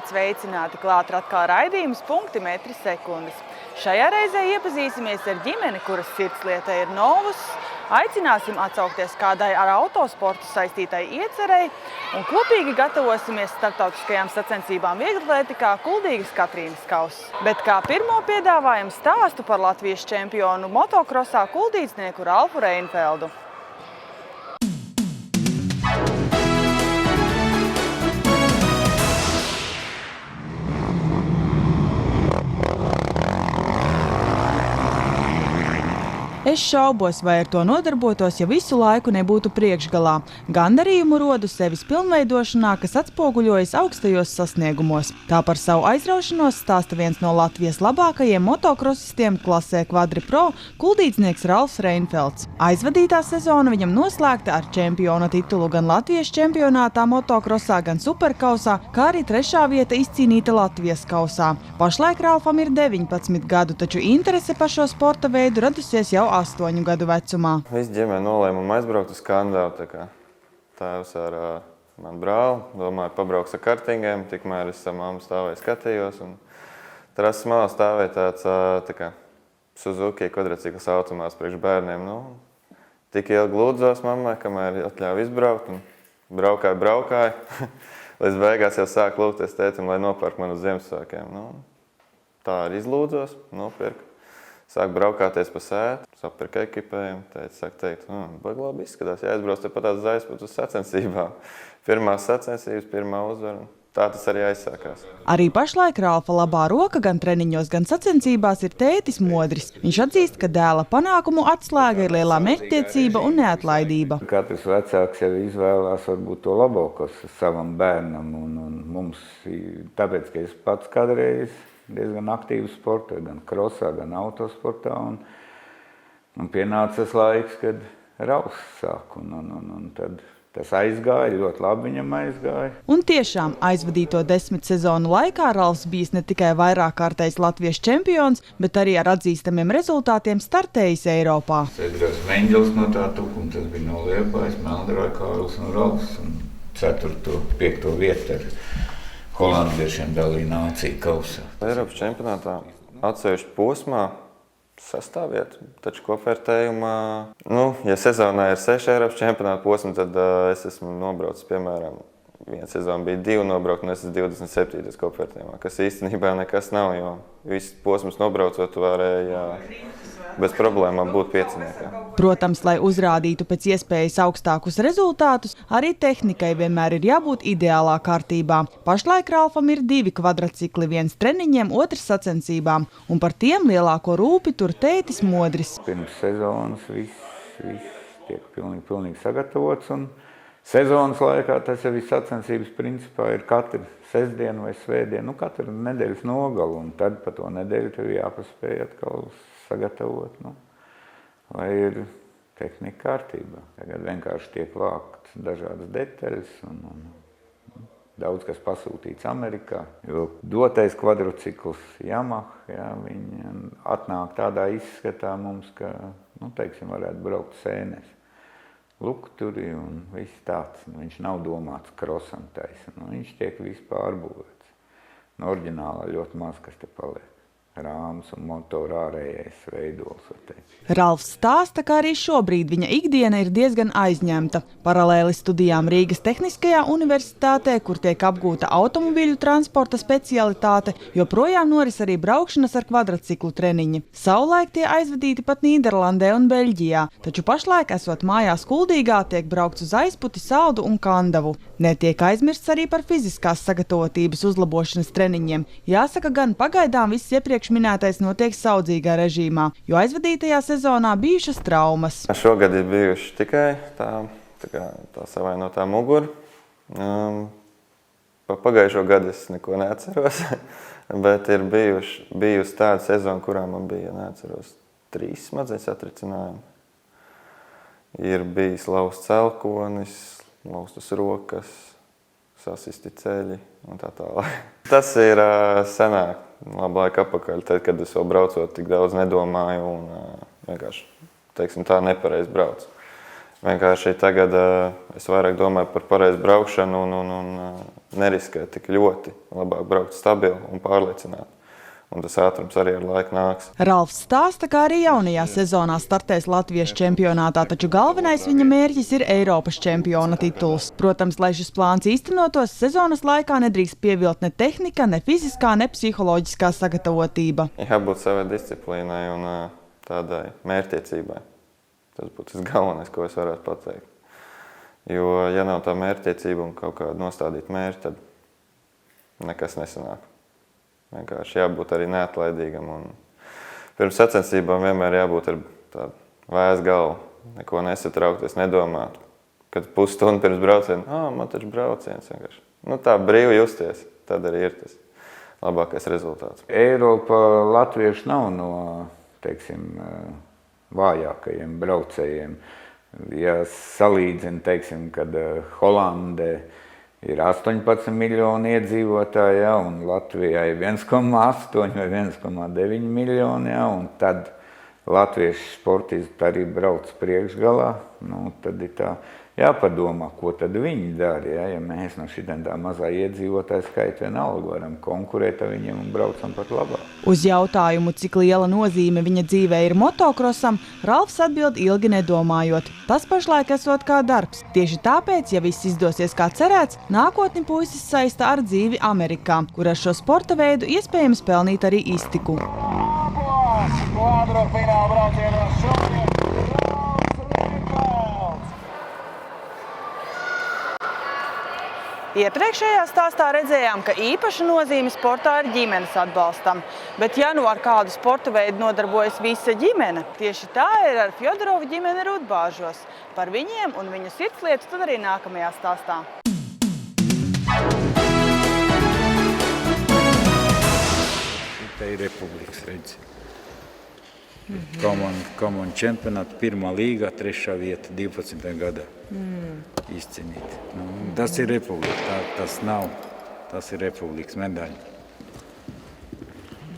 Esiet sveicināti, klāt ir atkal raidījums Punkti metri sekundes. Šajā reizē iepazīsimies ar ģimeni, kuras sirdslieta ir Novus. Aicināsim atsaukties kādai ar autosportu saistītai iecerei un kopīgi gatavosimies starptautiskajām sacensībām vieglatlētikā Kuldīgas Katrīnas kauss. Bet kā pirmo piedāvājam stāstu par latviešu čempionu motokrosā kuldīdznieku Ralfu Reinfeldu. Es šaubos, vai ar to nodarbotos, ja visu laiku nebūtu priekšgalā. Gandarījumu rodu sevis pilnveidošanā, kas atspoguļojas augstajos sasniegumos. Tā par savu aizraušanos stāsta viens no Latvijas labākajiem motokrosistiem klasē Quadri Pro kuldīdznieks Ralfs Reinfelds. Aizvadītā sezona viņam noslēgta ar čempiona titulu gan Latvijas čempionātā motokrosā, gan superkausā, kā arī 3. vieta izcīnīta Latvijas kausā. Pašlaik Ralfam ir 19 gadu, taču interese par šo sporta veidu radusies jau 8 gadu vecumā. Visi ģimene nolēmuma aizbraukt uz Kandavu. Tēvs ar manu brāli domāju pabrauks ar kartingiem, tikmēr es ar mammu stāvēju skatījos. Trases malā stāvēja tāds Suzuki kvadricikls automāts priekš bērniem. Tik ilgi lūdzos mammai, kamēr atļāva izbraukt. Braukāju. Līdz beigās jau sāk lūgties tētim, lai nopērk man uz Ziemassvētkiem. Tā arī izlūdzos, nopirku. Sāk braukāties pa sētu, sapirka ekipējumu, sāk teikt, baigi labi izskatās, jāizbrauc tepat uz aizpūt uz sacensībām. Pirmās sacensības, pirmā uzvara, tā tas arī aizsākās. Arī pašlaik Ralfa labā roka gan treniņos, gan sacensībās ir tētis Modris. Viņš atzīst, ka dēla panākumu atslēga ir lielā mērķtiecība un neatlaidība. Katrs vecāks jau izvēlās varbūt to labāko savam bērnam un mums, tāpēc, ka es pats kādreiz diezgan aktīvi sportā, gan krosā, gan autosportā. Un pienāca tas laiks, kad Ralfs sāk. Un tad tas aizgāja, ļoti labi viņam aizgāja. Un tiešām aizvadīto 10 sezonu laikā Ralfs bijis ne tikai vairāk kārtējs latviešu čempions, bet arī ar atzīstamiem rezultātiem startējis Eiropā. Cedros Meņģels no tā tukuma, tas bija no Liepājas, Meldroja Kārlis un Ralfs. Un 4., 5. vietu ar holandiešiem dalīja nāciju kausā. Eiropas čempionātā atsevišķi posmā 6. vieta, taču kopvērtējumā, ja sezonā ir 6 Eiropas čempionāta posmi, tad es esmu nobraucis, piemēram, viena sezona bija 2 nobraukt, un es esmu 27. kopvērtējumā, kas īstenībā nekas nav, jo viss posms nobraucot varēja bez problēmām būt 5. Protams, lai uzrādītu pēc iespējas augstākus rezultātus, arī tehnikai vienmēr ir jābūt ideālā kārtībā. Pašlaik Ralfam ir 2 kvadrcikli, viens treniņiem, otrs sacensībām, un par tiem lielāko rūpi tur tētis Modris. Pirms sezonas viss tiek pilnīgi sagatavots, un sezonas laikā tas jau viss sacensības principā ir katru sestdienu vai svētdienu, katru nedēļas nogalu, un tad pa to nedēļu tev jāpaspēj atkal sagatavot, lai ir tehnika kārtībā. Tagad vienkārši tiek vākts dažādas detaļas un daudz kas pasūtīts Amerikā. Jo dotais kvadrocikls Yamaha, viņi atnāk tādā izskatā mums, ka, varētu braukt sēnēs. Lukturi un viss tāds. Viņš nav domāts krosam taisa. Viņš tiek viss pārbūvēts. Oriģinālā ļoti maz, kas te paliek. Rāms un motora ārējais veidols. Ralfs stāsta, ka arī šobrīd viņa ikdiena ir diezgan aizņemta. Paralēli studijām Rīgas Tehniskajā universitātē, kur tiek apgūta automobīļu transporta specialitāte, joprojām noris arī braukšanas ar kvadrciklu treniņi. Savulaik tie aizvadīti pat Nīderlandē un Beļģijā, taču pašlaik, esot mājās Kuldīgā, tiek braukts uz Aizputi, Saldu un Kandavu. Netiek aizmirsts arī par fiziskās sagatavotības uzlabošanas treniņiem. Jāsaka, gan pagaidām viss iepriekš minētais notiek saudzīgā režīmā, jo aizvadītajā sezonā bijušas traumas. Šogad ir bijuši tikai tā savainotā mugura. Pa pagājušo gadu es neko neatceros, bet ir bijusi tāda sezona, kurā man bija, neatceros, 3 smadzeņu satricinājumi. Ir bijis lausts celkonis, laustas rokas, sasisti ceļi un tā tālāk. Tas ir senāk, labu laiku apakaļ, tad, kad es vēl braucot tik daudz nedomāju un vienkārši, tā nepareizi braucu. Vienkārši tagad es vairāk domāju par pareizu braukšanu un neriskēt tik ļoti. Labāk braukt stabili un pārliecināt. Un tas ātrums arī ar laiku nāks. Ralfs stāsta, ka arī jaunajā sezonā startēs Latvijas čempionātā, taču galvenais viņa mērķis ir Eiropas čempiona tituls. Protams, lai šis plāns īstenotos, sezonas laikā nedrīkst pievilt ne tehnika, ne fiziskā, ne psiholoģiskā sagatavotība. Jābūt savai disciplīnai un tādai mērķtiecībai. Tas būtu tas galvenais, ko es varētu pateikt. Jo, ja nav tā mērķtiecība un kaut kāda nostādīta mērķa, tad nekas nesanāk. Vienkārši jābūt arī neatlaidīgam. Un pirms sacensībām vienmēr jābūt ar tādu vēsu galvu. Neko nesatraukties, nedomāt. Kad pusstundu pirms brauciena, man taču brauciens vienkārši. Tā brīvi justies, tad arī ir tas labākais rezultāts. Eiropa latvieši nav no, teiksim, vājākajiem braucējiem. Ja salīdzina, teiksim, kad Holandē ir 18 miljoni iedzīvotāji, un Latvijā ir 1,8 vai 1,9 miljoni, un tad latviešu sportisti arī brauc priekšgalā. Tad ir tā jāpadomā, ko tad viņi dara. Ja mēs no šitiem tā mazā iedzīvotāja skaita vienalga varam konkurēt ar viņiem un braucam pat labāk. Uz jautājumu, cik liela nozīme viņa dzīvē ir motokrosam, Ralfs atbild ilgi nedomājot. Tas pašlaik esot kā darbs. Tieši tāpēc, ja viss izdosies kā cerēts, nākotni puisis saista ar dzīvi Amerikā, kur ar šo sporta veidu iespējams pelnīt arī iztiku. Iepriekšējā stāstā redzējām, ka īpaša nozīme sportā ir ģimenes atbalstam. Bet ja ar kādu sporta veidu nodarbojas visa ģimene, tieši tā ir ar Fjodorovu ģimeni Rudbāžos. Par viņiem un viņu sirdslietu tad arī nākamajā stāstā. Tā ir republikas, redzi. Komunu čempionāta, 1. līgā, 3. vieta, 12. gadā izcīnīt. Tas ir republika, tas nav, tas ir republikas medaļa.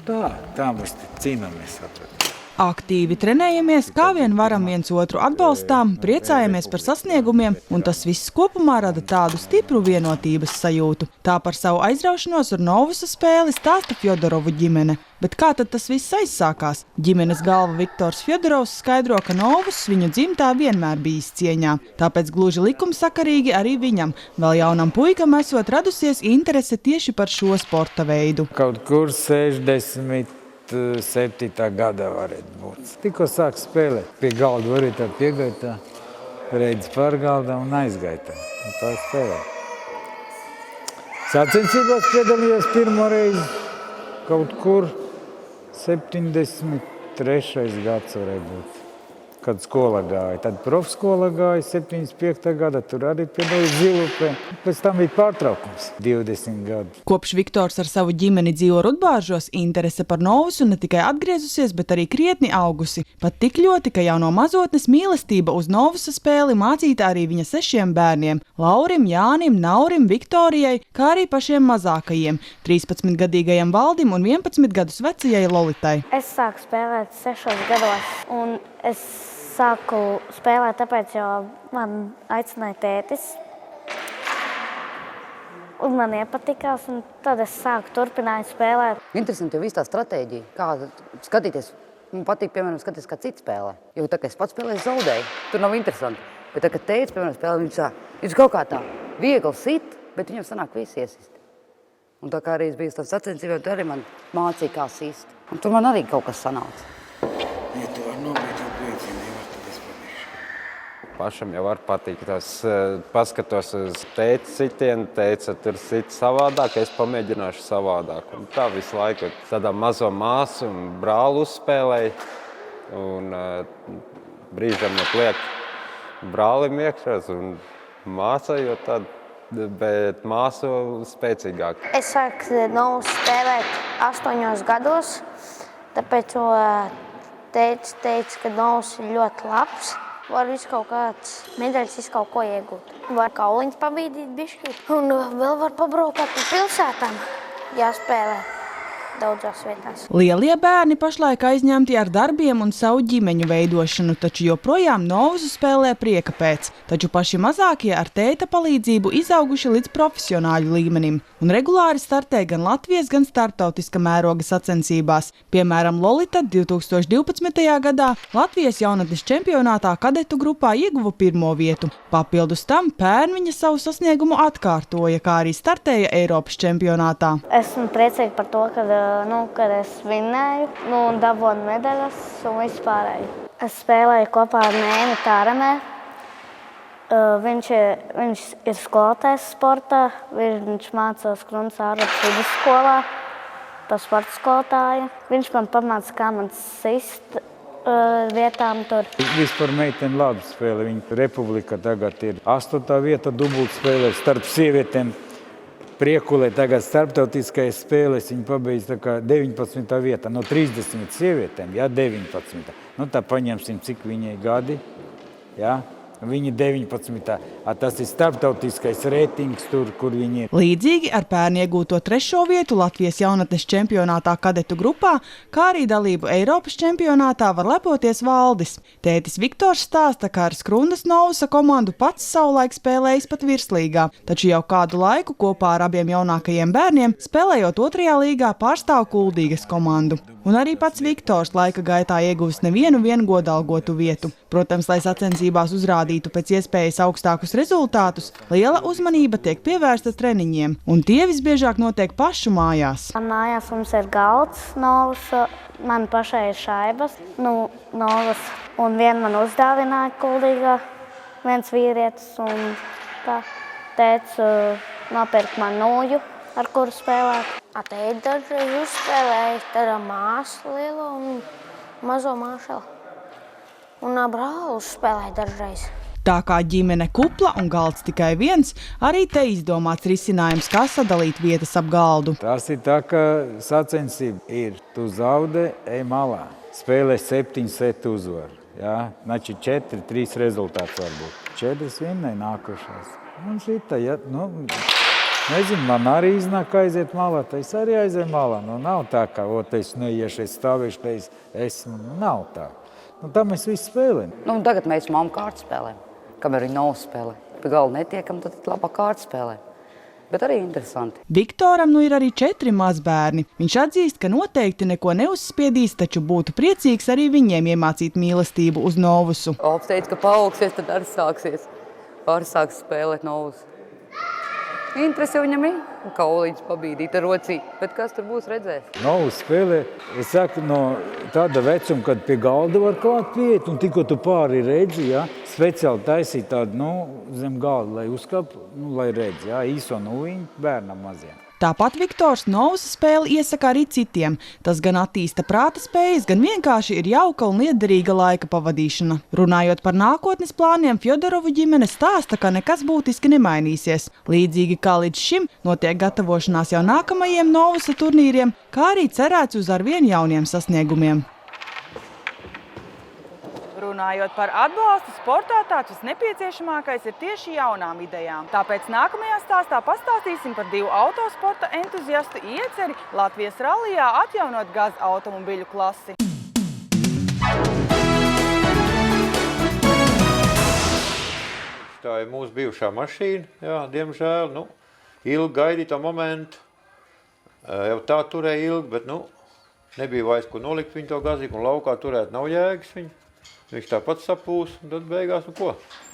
Tā mēs cīnāmies atvērt. Aktīvi trenējamies, kā vien varam viens otru atbalstām, priecājamies par sasniegumiem, un tas viss kopumā rada tādu stipru vienotības sajūtu. Tā par savu aizraušanos ar Novusa spēli stāsta Fjodorovu ģimene. Bet kā tad tas viss aizsākās? Ģimenes galva Viktors Fjodorovs skaidro, ka Novus viņu dzimtā vienmēr bijis cieņā. Tāpēc gluži likumsakarīgi arī viņam, vēl jaunam puikam, esot radusies interese tieši par šo sporta veidu. Kaut kur 67. gadā varētu būt. Tikko sāk spēlēt. Pie galda varēja tā piegaitā, redzi par galdā un aizgaitā. Un tā spēlē. Sacensībās piedalījos pirmo reizi kaut kur 73. gads varēja būt. Kad skola gāja, tad profskola gāja 75. gada, tur arī piedalījās Zilupē. Pēc tam bija pārtraukums 20 gadu. Kopš Viktors ar savu ģimeni dzīvo Rudbāžos, interese par Novusu ne tikai atgriezusies, bet arī krietni augusi. Pat tik ļoti, ka jau no mazotnes mīlestība uz Novusa spēli mācīta arī viņa 6 bērniem – Laurim, Jānim, Naurim, Viktorijai, kā arī pašiem mazākajiem – 13-gadīgajam Valdim un 11 gadus vecajai Lolitai. Es sāku spēlēt 6 gados, un es sāku spēlēt tāpēc, jo man aicināja tētis. Un man iepatikās, un tad es sāku turpināt spēlēt. Interesanti jau viss tā stratēģija, kā skatīties. Man patīk, piemēram, skatīties, kā citi spēlē. Jo tā, ka es pats spēlēju, zaudēju, tur nav interesanti. Bet tā, ka tētis, piemēram, spēlē, viņš kaut kā tā viegli sit, bet viņam sanāk visi iesist. Un tā kā arī es biju uz tās sacensībām, tur arī man mācīja, kā sist. Un tur man arī kaut kas sanāca. Ja tu var nobeigt, pašam jau var patikt. Es paskatos uz tēta sitienu, tēca tur sit savādāk, es pamēģināšu savādāk. Un tā visu laiku tādā mazo māsu un brālu uzspēlēju. Un brīžam liek brālim iekšās un māsājot tad, bet māsu spēcīgāk. Es sāku Novusu spēlēt 8 gados, tāpēc tētis teica, ka Novus ir ļoti labs. Var visu kaut kāds medaļas, visu kaut ko iegūt. Var kauliņus pabīdīt bišķi. Un vēl var pabraukāt pa pilsētām, jāspēlē. daudzās vietās. Lielie bērni pašlaik aizņemti ar darbiem un savu ģimeņu veidošanu, taču joprojām Novusu spēlē prieka pēc. Taču paši mazākie ar tēta palīdzību izauguši līdz profesionāļu līmenim un regulāri startē gan Latvijas, gan starptautiska mēroga sacensībās. Piemēram, Lolita 2012. gadā Latvijas jaunatnes čempionātā kadetu grupā ieguva 1. vietu. Papildus tam pērn viņa savu sasniegumu atkārtoja, kā arī startēja Eiropas čempionātā. Esmu priecīga par to, kad es vinnēju, un dabūju medaļas un vispārēju. Es spēlēju kopā ar Mēni Tārenē. Viņš ir skolotājs sportā. Viņš mācās Krunas ārvalstu vidusskolā par sporta skolotāju. Viņš man pamāca, kā man sist vietām tur. Vispār meitene labi spēlē. Viņa Republika tagad ir 8. vieta dubultspēlē starp sievietēm. Priekulē tagad starptautiskais spēles viņa pabeidz 19. vieta no 30 sievietēm, 19. Tā paņemsim, cik viņai gadi, Viņa 19. Tas ir starptautiskais reitings tur, kur viņi ir. Līdzīgi ar pērn iegūto 3. vietu Latvijas jaunatnes čempionātā kadetu grupā, kā arī dalību Eiropas čempionātā var lepoties Valdis. Tētis Viktors stāsta, ka ar Skrundas Novusa komandu pats savulaik spēlējis pat virslīgā, taču jau kādu laiku kopā ar abiem jaunākajiem bērniem, spēlējot 2. līgā, pārstāv Kuldīgas komandu. Un arī pats Viktors laika gaitā ieguvis nevienu godalgotu vietu. Protams, lai sacensībās uzrādītu pēc iespējas augstākus rezultātus, liela uzmanība tiek pievērsta treniņiem, un tie visbiežāk notiek pašu mājās. Mājās mums ir galds Novusa, man pašai ir šaibas Novus, un vienu man uzdāvināja Kuldīgā, viens vīrietis, un tā tēts nopirka man nūju, ar kuru spēlēt. Tēti dažreiz uzspēlēja, tad māsu lielu un mazo māšelu. Un brālu spēlēja dažreiz. Tā kā ģimene kupla un galds tikai viens, arī te izdomāts risinājums, kā sadalīt vietas ap galdu. Tas ir tā, ka sacensība ir. Tu zaudē, ej malā. Spēlē 7 setu uzvaru. Znači 4, 3 rezultāts varbūt. 4 vinnēja nākošais. Un šita, nezinu, man arī iznāk aiziet malā, tad es arī aizēju malā. Nav tā, ka es neiešu, es stāvēšu, ka es esmu. Nav tā. Tā mēs visi spēlējam. Tagad mēs mammu kārtu spēlējam, kamēr viņi nav spēlē. Pie galda netiekam, tad labā kārtu spēlē. Bet arī interesanti. Viktoram ir arī 4 mazbērni. Viņš atzīst, ka noteikti neko neuzspiedīs, taču būtu priecīgs arī viņiem iemācīt mīlestību uz Novusu. Teica, ka paaugsies, tad arī sāksies. Pārsāks spēlēt Novusu. Interesi jau viņam ir, kaulīņus pabīdīt ar rocī, bet kas tur būs redzēs? Novus spēlē, es saku, no tāda vecuma, kad pie galda var klāt pieiet, un tikko tu pāri redzi, speciāli taisīt tādu, zem galda, lai uzkāp, lai redzi, īso nūjiņu bērnam maziem. Tāpat Viktors Novusa spēli iesaka arī citiem. Tas gan attīsta prāta spējas, gan vienkārši ir jauka un liederīga laika pavadīšana. Runājot par nākotnes plāniem, Fjodorovu ģimene stāsta, ka nekas būtiski nemainīsies. Līdzīgi kā līdz šim notiek gatavošanās jau nākamajiem Novusa turnīriem, kā arī cerēts uz arvien jauniem sasniegumiem. Runājot par atbalstu sportā, tāds visnepieciešamākais ir tieši jaunām idejām. Tāpēc nākamajā stāstā pastāstīsim par 2 autosporta entuziastu ieceri Latvijas rallijā atjaunot gaz automobiļu klasi. Tā ir mūsu bijušā mašīna, diemžēl. Ilgi gaidīja to momentu. Jau tā turēja ilgi, bet nebija vairs ko nolikt viņu to gazīgu, un laukā turēt nav jēgas viņu. Viņš tāpat sapūs, un tad beigās,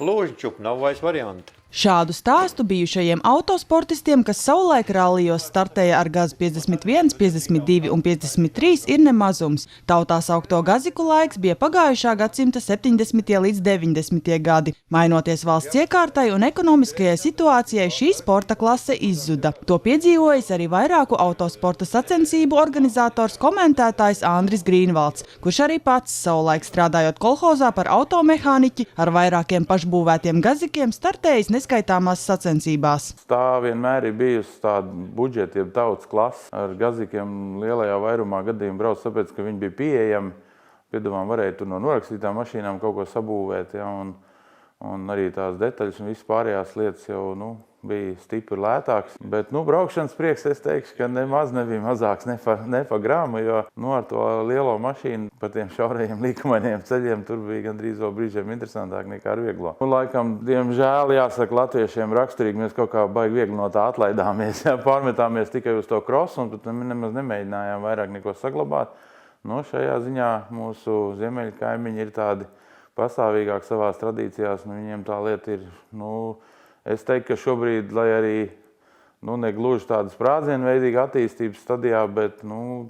lūžiņ čup, nav vairs varianti. Šādu stāstu bijušajiem autosportistiem, kas savulaik rallijos startēja ar gazu 51, 52 un 53, ir nemazums. Tautā saukto gaziku laiks bija pagājušā gadsimta 70. līdz 90. gadi. Mainoties valsts iekārtai un ekonomiskajai situācijai, šī sporta klase izzuda. To piedzīvojis arī vairāku autosporta sacensību organizators komentētājs Andris Grīnvalds, kurš arī pats savulaik strādājot kolhozā par automehāniķi ar vairākiem pašbūvētiem gazikiem startējis neskaitāmās sacensībās. Tā vienmēr ir bijusi tāda budžeta, jeb tautas klase. Ar gazikiem lielajā vairumā gadījumu brauc, tāpēc, ka viņi bija pieejami. Piedāvām varēja tur no norakstītām mašīnām kaut ko sabūvēt, un arī tās detaļas un viss pārējās lietas jau bija stipri lētāks. Bet, braukšanas prieks, es teikšu, ka nemaz nebija mazāks ne pa gramu, jo, ar to lielo mašīnu pa tiem šaurajiem līkumainiem ceļiem tur bija gandrīz vēl brīžiem interesantāk nekā ar vieglo. Laikam, diemžēl, jāsaka, latviešiem raksturīgi mēs kaut kā baigi viegli no tā atlaidāmies, pārmetāmies tikai uz to krosu un pat nemaz nemēģinājām vairāk neko saglabāt. Šajā ziņā mūsu ziemeļu kaimiņi ir tādi pastāvīgāk savās tradīcijās, viņiem tā lieta ir, es teiktu, ka šobrīd, lai arī, negluži tādas sprādzienveidīga attīstības stadijā, bet,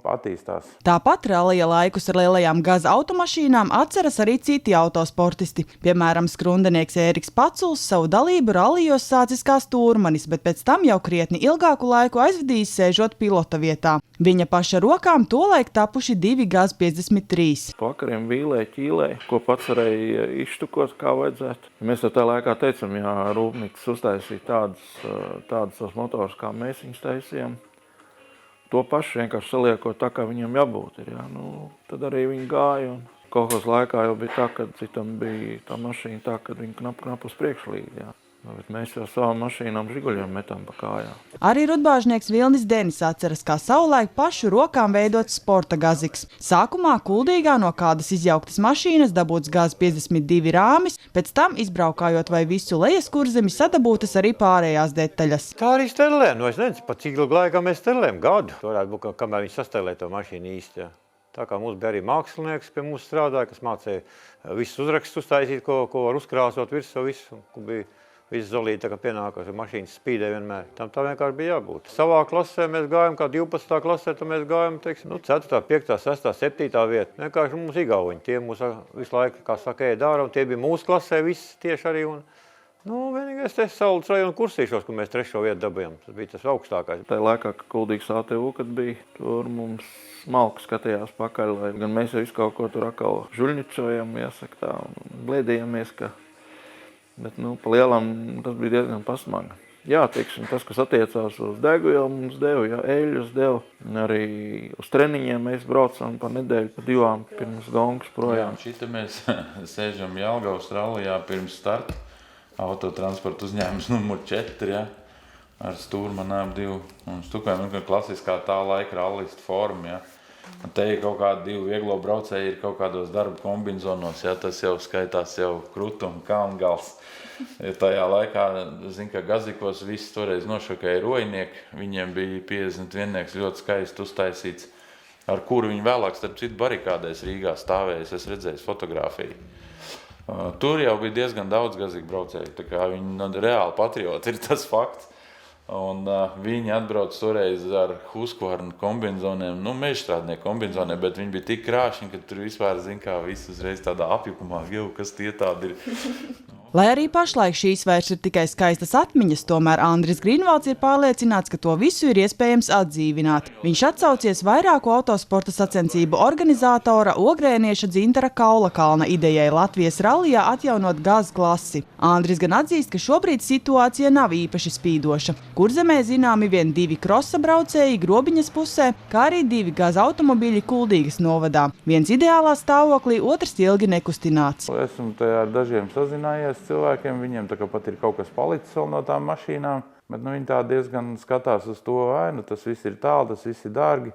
attīstās. Tāpat rallija laikus ar lielajām gaza automašīnām atceras arī citi autosportisti. Piemēram, skrundenieks Ēriks Paculs savu dalību rallijos sācis kā stūrmanis, bet pēc tam jau krietni ilgāku laiku aizvadījis sēžot pilota vietā. Viņa paša rokām tolaik tapuši 2 GAZ 53. Vakariem vīlēja, ķīlēja, ko pats varēja izštukot, kā vajadzētu. Mēs tā laikā teicam, jā, rūpnīcas uztaisīja tādus motors, kā mēs viņus taisījām. To pašu vienkārši saliekot tā, kā viņam jābūt ir. Jā. Tad arī viņi gāja. Kolhos laikā jau bija tā, ka citam bija tā mašīna tā, ka viņi knapu uz priekšu līd. Jā. Bet mēs jau savām mašīnām žiguļiem metām pa kājām. Arī rudbāžnieks Vilnis Denis atceras, kā savulaik pašu rokām veidots sporta gaziks. Sākumā Kuldīgā no kādas izjauktas mašīnas dabūts GAZ 52 rāmis, pēc tam izbraukājot vai visu lejas kurzemi sadabūtas arī pārējās detaļas. Tā arī stelēm. Es nezinu, pa cik ilgu laikā mēs stelēm gadu. Varētu būt, kamēr viņi sastelē to mašīnu īsti. Jā. Tā kā mums bija arī mākslinieks pie mums strādāja, kas mācīja visus uzrakstus uztaisīt, ko var uzkrāsot virsū visu, ko bija. Viss zolīti tā kā pienākās, mašīnas spīdē vienmēr. Tam tā vienkārši bija jābūt. Savā klasē mēs gājām, kā 12. klasē, tad mēs gājām, 4., 5., 6., 7. vieta. Vienkārši mums igauņi, tie mūs visu laiku, kā saka, ēd ārā, un tie bija mūsu klasē visi tieši arī. Un, vienīgais te Saules rajona kursīšos, kur mēs 3. vietu dabījām. Tas bija tas augstākais. Tā laikā, ka Kuldīgas ATU, kad bija, tur mums smalki skatījās pakaļ, lai gan mēs jau visu kaut ko tur atkal žuļņučojam, jāsaka tā, un blēdījāmies, ka bet, pa lielam tas bija diezgan pasmaga. Jā, teiksim, tas, kas attiecās uz degvielu, mums deva, jā, eļļus deva. Arī uz treniņiem mēs braucam pa nedēļu, pa 2 pirms gongas projām. Šita mēs sēžam Jelgavas rallijā pirms starta. Autotransporta uzņēmums numur 4, jā, ar stūrmanām 2 un stukām, klasiskā tā laika rallista forma, jā. Un te ir kaut kādi 2 vieglo braucēji, ir kaut kādos darba kombinzonos, jā, tas jau skaitās jau krutuma kalngals. Tajā laikā, ka gazikos viss toreiz nošokēja rojnieki, viņiem bija 51 ļoti skaisti uztaisīts, ar kuru viņi vēlāk, starp citu, barikādēs Rīgā stāvējas, es redzēju fotografiju. Tur jau bija diezgan daudz gaziku braucēju, tā kā viņi reāli patrioti ir tas fakts. Un viņi atbrauc toreiz ar Husqvarna kombinzoniem, mežstrādnieku kombinzoniem, bet viņi bija tik krāšņi, ka tur vispār, viss uzreiz tādā apjukumā, kas tie tādi ir. Lai arī pašlaik šīs vairs ir tikai skaistas atmiņas, tomēr Andris Grīnvalds ir pārliecināts, ka to visu ir iespējams atdzīvināt. Viņš atsaucies vairāku autosporta sacensību organizatora Ogrēnieša Dzintara Kaulakalna idejai Latvijas rallijā atjaunot GAZ klasi. Andris gan atzīst, ka šobrīd situācija nav īpaši spīdoša. Kurzemē zināmi vien 2 krosa braucēji Grobiņas pusē, kā arī 2 GAZ automobiļi Kuldīgas novadā. Viens ideālā stāvoklī, otrs ilgi nekustināts. Esmu ar dažiem sazinājies cilvēkiem, viņiem tā kā pat ir kaut kas palicis vēl no tām mašīnām, bet viņi tā diezgan skatās uz to, tas viss ir tālu, tas viss ir dārgi.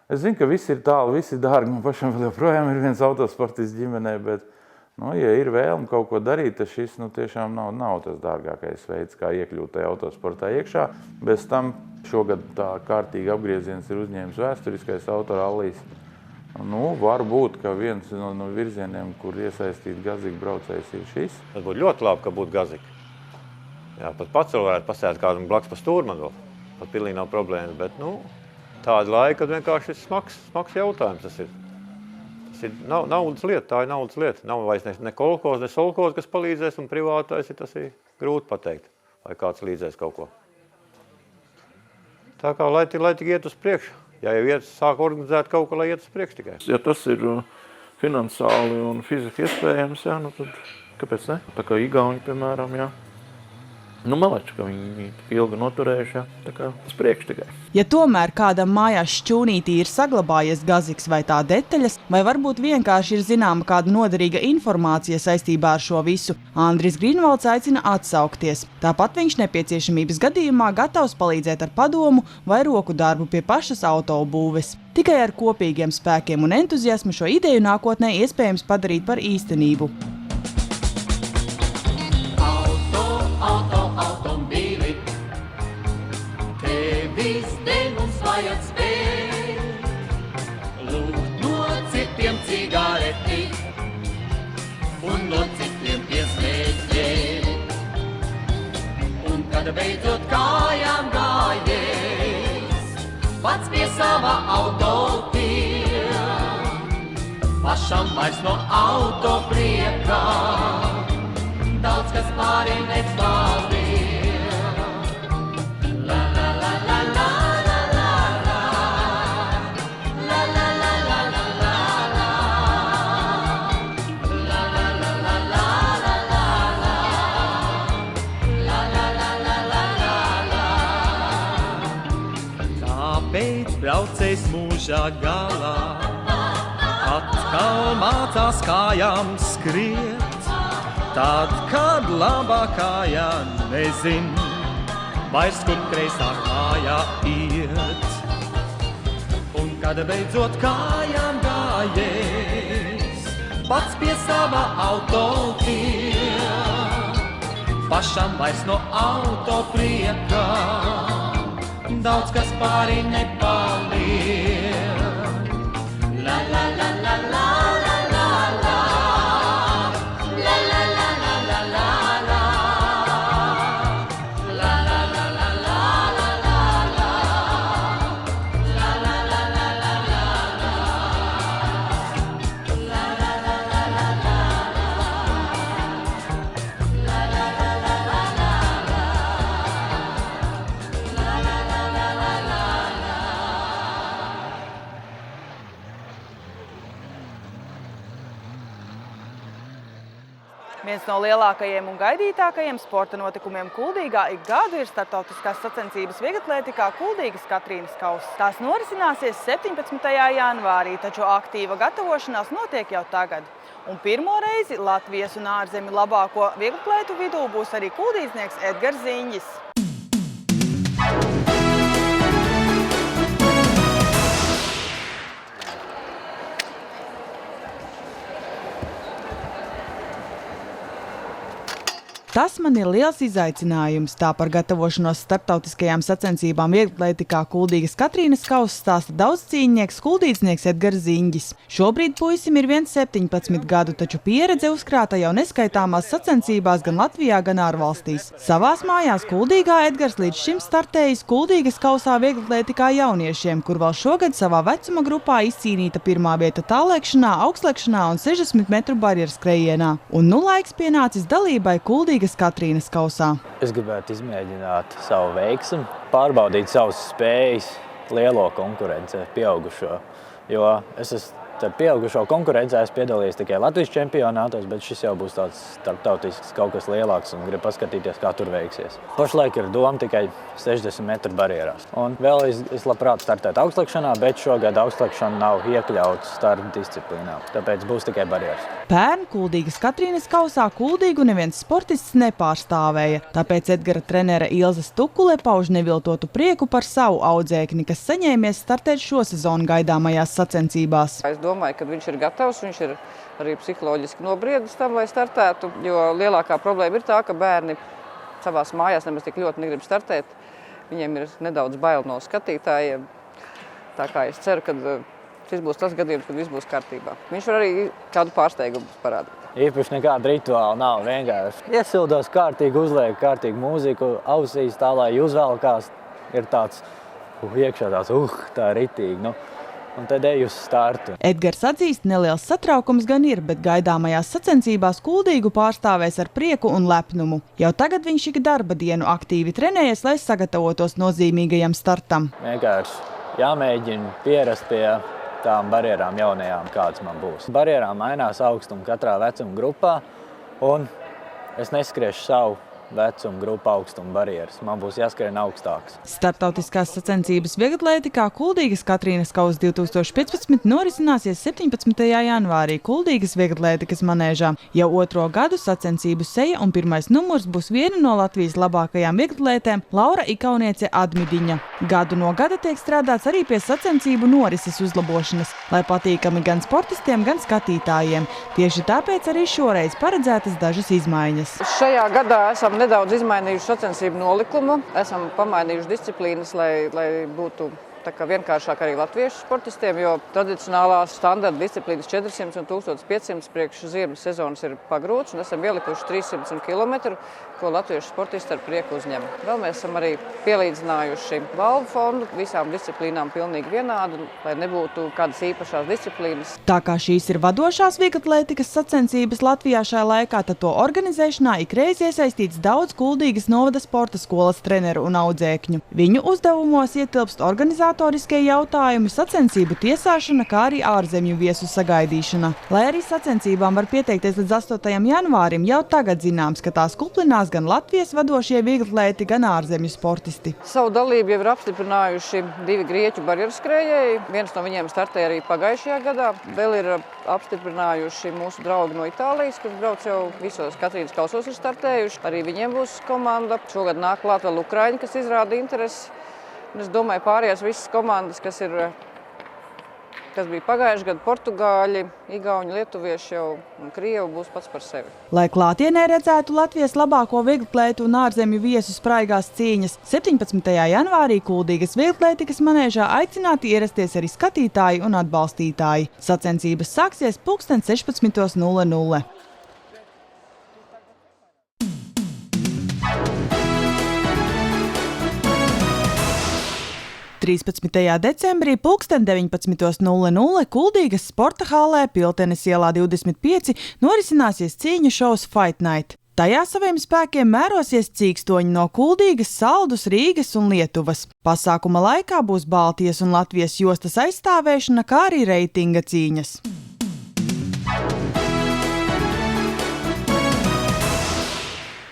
Es zinu, ka viss ir tālu, viss ir dārgi, man pašam vēl joprojām ir viens autosportists ģimenē, bet, ja ir vēlme kaut ko darīt, tad šis tiešām nav tas dārgākais veids, kā iekļūt tajā autosportā iekšā. Bez tam šogad tā kārtīgi apgrieziens ir uzņēmis vēsturiskais autorallijas. Var būt, ka viens no virzieniem, kur iesaistīt gaziku braucējs, ir šis. Tas būtu ļoti labi, ka būtu gazika. Jā, pat pats varētu pasēt kādam blakus pa stūrmanu vēl. Pat pilnīgi nav problēmas, bet, tāda laika, kad vienkārši ir smags jautājums tas ir. Tas ir naudas lieta, tā ir naudas lieta. Nav vairs ne kolkos, ne solkos, kas palīdzēs, un privātais tas ir grūti pateikt, vai kāds līdzēs kaut ko. Tā kā, lai tik iet uz priekšu. Ja jau sāk organizēt kaut ko, lai iet uz priekšu tikai. Ja tas ir finansiāli un fiziski iespējams, tad kāpēc ne? Tā kā igauņi, piemēram, jā. Man liekas, ka viņi ilgi noturējuši, tā kā uz priekšu tikai. Ja tomēr kādam mājās šķūnītī ir saglabājies gaziks vai tā detaļas, vai varbūt vienkārši ir zināma kāda noderīga informācija saistībā ar šo visu, Andris Grīnvalds aicina atsaukties. Tāpat viņš nepieciešamības gadījumā gatavs palīdzēt ar padomu vai roku darbu pie pašas autobūves. Tikai ar kopīgiem spēkiem un entuziasmu šo ideju nākotnē iespējams padarīt par īstenību. Beidzot kājām gājies, pats pie sava auto tie, pašam vairs no auto priekā, daudz kas pāri nepaliek. La la la la la la la la, la la la la la la la, la la la la la la la, la la la la la. Tāpēc braucējs mūžā galā atkal mācās kājām skriet, tad, kad labā kājā nezin, vairs kur kreisā kājā iet. Un kad beidzot kājām gājies, pats pie sava auto tie, pašam vairs no auto priekā, daudz kas pāri nepaliek. La la la la la la la la, la la la la la la la, la la la la la la la la, la la la la la la la, la la la la la la Viens no lielākajiem un gaidītākajiem sporta notikumiem Kuldīgā ik gadu ir starptautiskās sacensības vieglatlētikā Kuldīgas Katrīnas kauss. Tās norisināsies 17. janvārī, taču aktīva gatavošanās notiek jau tagad. Un pirmo reizi Latvijas un ārzemju labāko vieglatlētu vidū būs arī kuldīdznieks Edgars Ziņģis. Tas man ir liels izaicinājums. Tā par gatavošanos starptautiskajām sacensībām vieglatlētikā Kuldīgas Katrīnas kauss stāsta daudzzcīņnieks kuldīdznieks Edgars Ziņģis. Šobrīd puisim ir 17 gadu, taču pieredze uzkrāta jau neskaitāmās sacensībās gan Latvijā, gan ārvalstīs. Savās mājās Kuldīgā Edgars līdz šim startējis Kuldīgas kausā vieglatlētikā jauniešiem, kur vēl šogad savā vecuma grupā izcīnīta pirmā vieta tālēkšanā, augstslēkšanā un 60 metru barjeras skrejienā. Un nu laiks pienācis dalībai Kuldīgas Katrīnas kausā. Es gribētu izmēģināt savu veiksmi, pārbaudīt savas spējas, lielo konkurenci, pieaugušo. Jo es esmu pieaugušo konkurencē, es piedalījos tikai Latvijas čempionātos, bet šis jau būs tāds starptautisks kaut kas lielāks un gribu paskatīties, kā tur veiksies. Pašlaik ir doma tikai 60 metru barjerās. Un vēl es labprāt startētu augstslēkšanā, bet šogad augstslēkšana nav iekļauts starta disciplīnā, tāpēc būs tikai barjeras. Pērn Kuldīgas Katrīnas kausā Kuldīgu neviens sportists nepārstāvēja, tāpēc Edgara trenere Ilze Stukule pauž neviltotu prieku par savu audzēkni, kas saņēmies startēt šo sezonu gaidāmajās sacensībās. Es domāju, ka viņš ir gatavs, viņš ir arī psiholoģiski nobriedis tam, lai startētu, jo lielākā problēma ir tā, ka bērni savās mājās nemaz tik ļoti negrib startēt. Viņiem ir nedaudz bail no skatītājiem, tā kā es ceru, ka šis būs tas gadījums, kad viss būs kārtībā. Viņš var arī kādu pārsteigumu parādīt. Īpaši nekāda rituāla nav, vienkārši iesildos kārtīgi, uzliek kārtīgi mūziku ausīs tā, lai uzvelkās, ir tāds iekšā tāds, tā ritīgi, nu. Un tad ej uz startu. Edgars atzīst, neliels satraukums gan ir, bet gaidāmajās sacensībās Kuldīgu pārstāvēs ar prieku un lepnumu. Jau tagad viņš ik darba dienu aktīvi trenējas, lai sagatavotos nozīmīgajam startam. Vienkārši jāmēģina pierast pie tām barjerām jaunajām, kādas man būs. Barjerām mainās augstumu katrā vecuma grupā, un es neskriešu savu vecuma, grupa augstuma barjeras. Man būs jāskrien augstāks. Startautiskās sacensības vieglatlētikā Kuldīgas Katrīnas kausa 2015 norisināsies 17. janvārī Kuldīgas vieglatlētikas manēžā. Jau otro gadu sacensību seja un pirmais numurs būs viena no Latvijas labākajām vieglatlētēm Laura Ikauniece Admidiņa. Gadu no gada tiek strādāts arī pie sacensību norises uzlabošanas, lai patīkami gan sportistiem, gan skatītājiem. Tieši tāpēc arī šoreiz paredzētas dažas izmaiņas. Šajā gadā esam nedaudz izmainījuši sacensību nolikumu, esam pamainījuši disciplīnas, lai būtu tā kā vienkāršāk arī latviešu sportistiem, jo tradicionālās standarta disciplīnas 400 un 1500 priekš ziemas sezonas ir pagrūts, un esam ielikuši 300 km, ko latviešu sportisti ar prieku uzņem. Vēl mēs esam arī pielīdzinājuši balvu fondu visām disciplīnām pilnīgi vienādi, lai nebūtu kādas īpašās disciplīnas. Tā kā šīs ir vadošās vieglatlētikas sacensības Latvijā šajā laikā, tad to organizēšanā ikreiz iesaistīts daudz Kuldīgas novada sporta skolas treneru un audzēkņu. Viņu uzdevumos ietilpst organizatoriskie jautājumi, sacensību tiesāšana, kā arī ārzemju viesu sagaidīšana. Lai arī sacensībām var pieteikties līdz 8. janvārim, jau tagad zināms, ka tās kuplinās gan Latvijas vadošie vieglatlēti, gan ārzemju sportisti. Savu dalību jau ir apstiprinājuši 2 grieķu barjeras-skrējēji. Viens no viņiem startēja arī pagājušajā gadā. Vēl ir apstiprinājuši mūsu draugi no Itālijas, kurš brauc jau visos Katrīnas kausos ir startējuši. Arī viņiem būs komanda. Šogad nāk klāt vēl Ukraiņi, kas izrāda interesi. Un es domāju, pārējās visas komandas, kas bija pagājuši gadu, portugāļi, igauņi, lietuvieši jau un krievi būs pats par sevi. Lai klātienē redzētu Latvijas labāko vieglatlētu un ārzemju viesu spraigās cīņas, 17. janvārī Kuldīgas vieglatlētikas manēžā aicināti ierasties arī skatītāji un atbalstītāji. Sacensības sāksies 16:00. 13. decembrī 19:00 Kuldīgas sporta hallē Piltenes ielā 25 norisināsies cīņu šovs Fight Night. Tajā saviem spēkiem mērosies cīkstoņi no Kuldīgas, Saldus, Rīgas un Lietuvas. Pasākuma laikā būs Baltijas un Latvijas jostas aizstāvēšana, kā arī reitinga cīņas.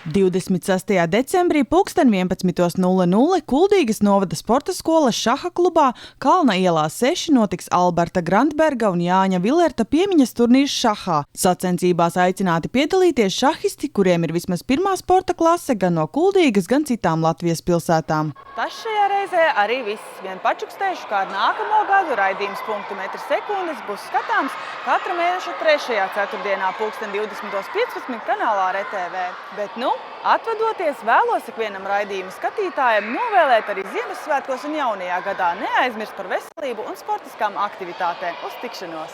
–26. decembrī 11:00 Kuldīgas novada sporta skolas šaha klubā Kalna ielā 6 notiks Alberta Grandberga un Jāņa Vilerta piemiņas turnīrs šahā. Sacensībās aicināti piedalīties šahisti, kuriem ir vismaz pirmā sporta klase gan no Kuldīgas, gan citām Latvijas pilsētām. Tas šajā reizē arī viss. Vien pačukstēšu, kā ar nākamo gadu raidījums punktu metru sekundes būs skatāms katra mēneša 3. ceturtdienā 20:15 kanālā RTV. Bet atvadoties, vēlos ikvienam raidījuma skatītājam novēlēt arī Ziemassvētkos un jaunajā gadā neaizmirst par veselību un sportiskām aktivitātēm. Uz tikšanos!